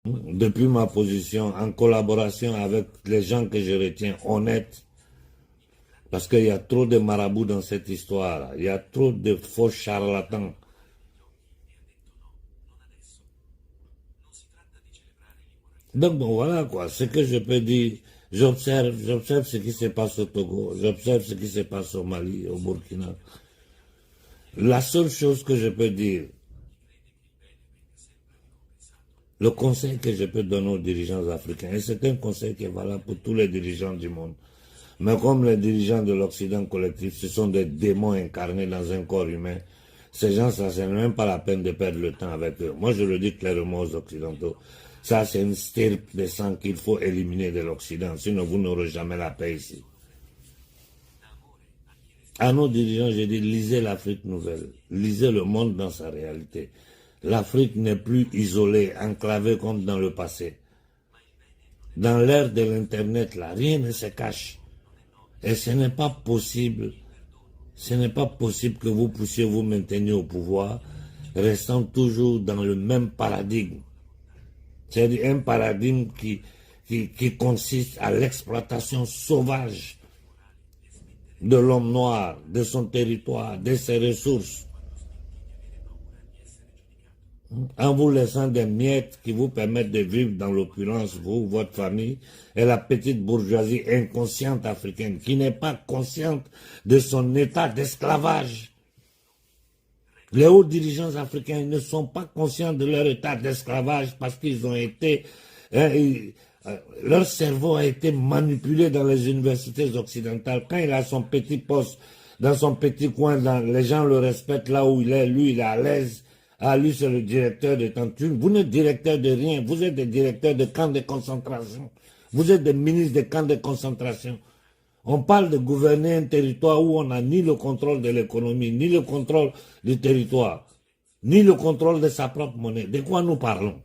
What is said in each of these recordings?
depuis ma position, en collaboration avec les gens que je retiens honnêtes, parce qu'il y a trop de marabouts dans cette histoire, il y a trop de faux charlatans. Donc bon, voilà quoi, ce que je peux dire, j'observe ce qui se passe au Togo, j'observe ce qui se passe au Mali, au Burkina. La seule chose que je peux dire, le conseil que je peux donner aux dirigeants africains, et c'est un conseil qui est valable pour tous les dirigeants du monde, mais comme les dirigeants de l'Occident collectif, ce sont des démons incarnés dans un corps humain, ces gens, ça, c'est même pas la peine de perdre le temps avec eux. Moi, je le dis clairement aux Occidentaux. Ça, c'est une stirpe de sang qu'il faut éliminer de l'Occident, sinon vous n'aurez jamais la paix ici. À nos dirigeants, j'ai dit, lisez l'Afrique nouvelle, lisez le monde dans sa réalité. L'Afrique n'est plus isolée, enclavée comme dans le passé. Dans l'ère de l'Internet, là, rien ne se cache. Et ce n'est pas possible, que vous puissiez vous maintenir au pouvoir, restant toujours dans le même paradigme. C'est-à-dire un paradigme qui consiste à l'exploitation sauvage de l'homme noir, de son territoire, de ses ressources, en vous laissant des miettes qui vous permettent de vivre dans l'opulence, vous, votre famille, et la petite bourgeoisie inconsciente africaine, qui n'est pas consciente de son état d'esclavage. Les hauts dirigeants africains ne sont pas conscients de leur état d'esclavage parce qu'ils ont été... leur cerveau a été manipulé dans les universités occidentales. Quand il a son petit poste, dans son petit coin, les gens le respectent là où il est, lui, il est à l'aise. Ah, lui, c'est le directeur de Tantune. Vous n'êtes directeur de rien. Vous êtes des directeurs de camps de concentration. Vous êtes des ministres des camps de concentration. On parle de gouverner un territoire où on n'a ni le contrôle de l'économie, ni le contrôle du territoire, ni le contrôle de sa propre monnaie. De quoi nous parlons?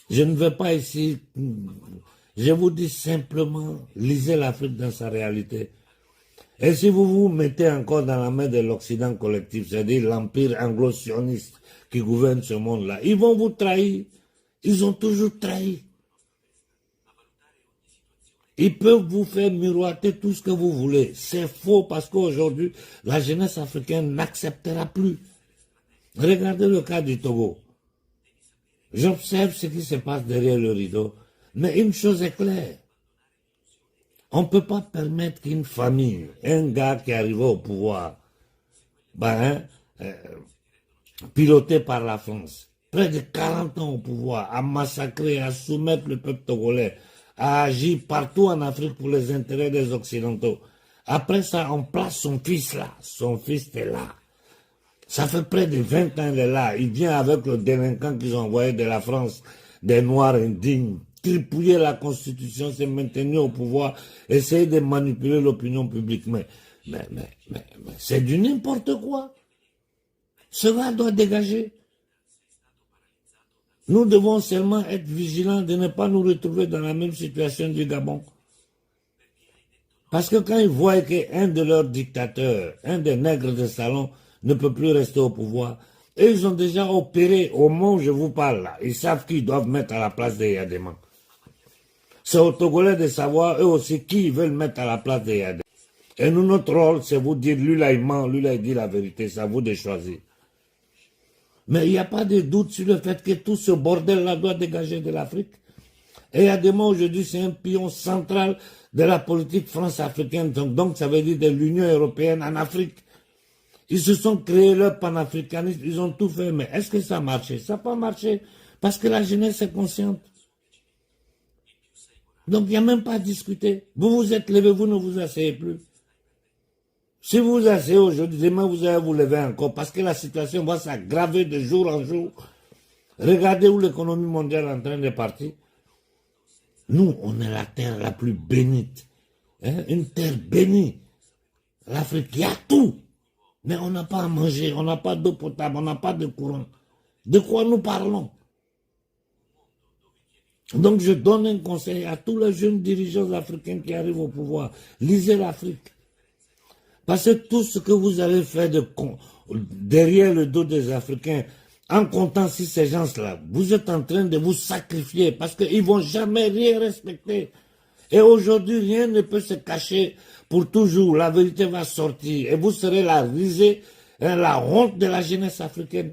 Je ne veux pas ici... Je vous dis simplement, lisez l'Afrique dans sa réalité. Et si vous vous mettez encore dans la main de l'Occident collectif, c'est-à-dire l'empire anglo-sioniste qui gouverne ce monde-là, ils vont vous trahir. Ils ont toujours trahi. Ils peuvent vous faire miroiter tout ce que vous voulez. C'est faux parce qu'aujourd'hui, la jeunesse africaine n'acceptera plus. Regardez le cas du Togo. J'observe ce qui se passe derrière le rideau. Mais une chose est claire. On ne peut pas permettre qu'une famille, un gars qui arrive au pouvoir, piloté par la France, près de 40 ans au pouvoir, à massacrer, à soumettre le peuple togolais, à agir partout en Afrique pour les intérêts des Occidentaux. Après ça, on place son fils là. Son fils est là. Ça fait près de 20 ans qu'il est là. Il vient avec le délinquant qu'ils ont envoyé de la France, des Noirs indignes, tripouiller la Constitution, se maintenir au pouvoir, essayer de manipuler l'opinion publique. Mais c'est du n'importe quoi. Cela doit dégager. Nous devons seulement être vigilants de ne pas nous retrouver dans la même situation du Gabon. Parce que quand ils voient qu'un de leurs dictateurs, un des nègres de salon, ne peut plus rester au pouvoir, et ils ont déjà opéré au moment où je vous parle là, ils savent qu'ils doivent mettre à la place des Yadéman. C'est aux Togolais de savoir eux aussi qui ils veulent mettre à la place des Yadéman. Et nous, notre rôle, c'est vous dire, lui là il ment, lui là il dit la vérité, c'est à vous de choisir. Mais il n'y a pas de doute sur le fait que tout ce bordel-là doit dégager de l'Afrique. Et Yadéman aujourd'hui, c'est un pion central de la politique france-africaine, donc ça veut dire de l'Union européenne en Afrique. Ils se sont créés leur panafricanisme, ils ont tout fait, mais est-ce que ça a marché? Ça n'a pas marché, parce que la jeunesse est consciente. Donc il n'y a même pas à discuter. Vous vous êtes levé, vous ne vous asseyez plus. Si vous vous asseyez aujourd'hui, demain vous allez vous lever encore, parce que la situation va s'aggraver de jour en jour. Regardez où l'économie mondiale est en train de partir. Nous, on est la terre la plus bénite. Une terre bénie. L'Afrique, il y a tout. Mais on n'a pas à manger, on n'a pas d'eau potable, on n'a pas de courant. De quoi nous parlons? Donc je donne un conseil à tous les jeunes dirigeants africains qui arrivent au pouvoir. Lisez l'Afrique. Parce que tout ce que vous avez fait derrière le dos des Africains, en comptant sur ces gens-là, vous êtes en train de vous sacrifier parce qu'ils ne vont jamais rien respecter. Et aujourd'hui, rien ne peut se cacher pour toujours. La vérité va sortir et vous serez la risée, la honte de la jeunesse africaine.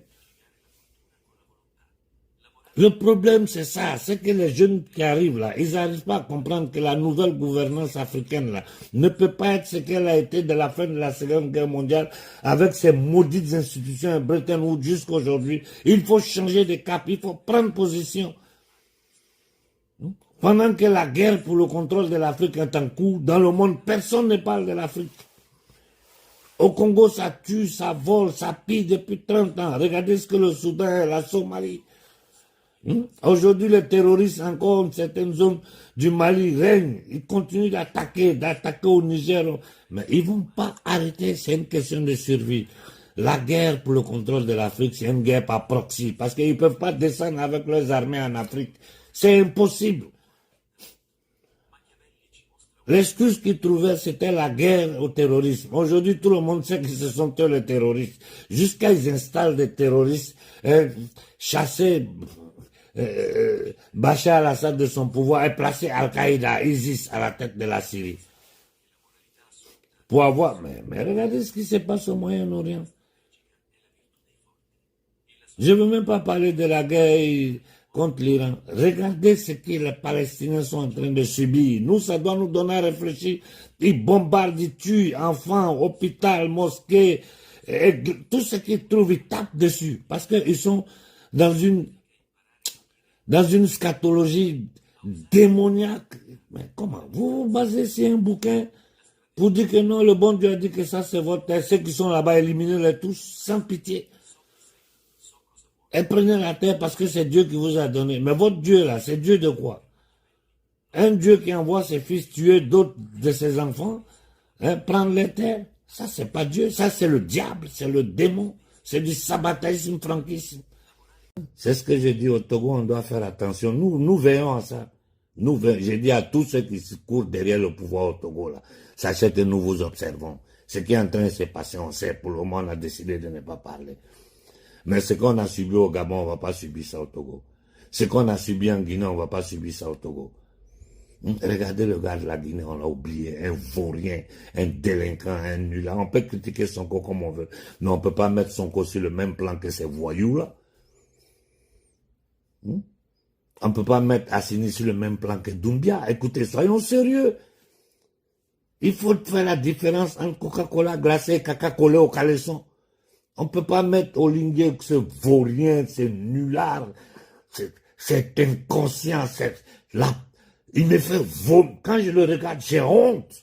Le problème, c'est ça, c'est que les jeunes qui arrivent là, ils n'arrivent pas à comprendre que la nouvelle gouvernance africaine là ne peut pas être ce qu'elle a été de la fin de la Seconde Guerre mondiale avec ces maudites institutions à Bretton Woods jusqu'à aujourd'hui. Il faut changer de cap, il faut prendre position. Pendant que la guerre pour le contrôle de l'Afrique est en cours, dans le monde, personne ne parle de l'Afrique. Au Congo, ça tue, ça vole, ça pille depuis 30 ans. Regardez ce que le Soudan et la Somalie. Aujourd'hui, les terroristes, encore une certaine zone du Mali, règnent. Ils continuent d'attaquer au Niger. Mais ils ne vont pas arrêter, c'est une question de survie. La guerre pour le contrôle de l'Afrique, c'est une guerre par proxy, parce qu'ils ne peuvent pas descendre avec leurs armées en Afrique. C'est impossible. L'excuse qu'ils trouvaient, c'était la guerre au terrorisme. Aujourd'hui, tout le monde sait que ce sont eux les terroristes. Jusqu'à ils installent des terroristes, chasser Bachar al-Assad de son pouvoir et placer Al-Qaïda, ISIS à la tête de la Syrie. Pour avoir... Mais regardez ce qui se passe au Moyen-Orient. Je ne veux même pas parler de la guerre contre l'Iran. Regardez ce que les Palestiniens sont en train de subir. Nous, ça doit nous donner à réfléchir. Ils bombardent, ils tuent enfants, hôpital, mosquées, tout ce qu'ils trouvent, ils tapent dessus. Parce qu'ils sont dans une scatologie démoniaque. Mais comment? Vous vous basez sur un bouquin pour dire que non, le bon Dieu a dit que ça c'est votre terre. Ceux qui sont là-bas, éliminez-les tous sans pitié. Et prenez la terre parce que c'est Dieu qui vous a donné. Mais votre Dieu là, c'est Dieu de quoi? Un Dieu qui envoie ses fils tuer d'autres de ses enfants, prendre les terres. Ça c'est pas Dieu, ça c'est le diable, c'est le démon. C'est du sabbataïsme franquisme. C'est ce que j'ai dit au Togo, on doit faire attention. Nous veillons à ça. J'ai dit à tous ceux qui se courent derrière le pouvoir au Togo, là, sachez que nous vous observons. Ce qui est en train de se passer, on sait. Pour le moment, on a décidé de ne pas parler. Mais ce qu'on a subi au Gabon, on ne va pas subir ça au Togo. Ce qu'on a subi en Guinée, on ne va pas subir ça au Togo. Regardez le gars de la Guinée, on l'a oublié, un vaurien, un délinquant, un nul. On peut critiquer Sonko comme on veut, mais on ne peut pas mettre Sonko sur le même plan que ces voyous-là. On ne peut pas mettre Assini sur le même plan que Doumbia. Écoutez, soyons sérieux. Il faut faire la différence entre Coca-Cola glacé et caca collé au caleçon. On ne peut pas mettre Olingué ce vaurien, ce nulard, cet inconscient, il me fait vomir. Quand je le regarde, j'ai honte.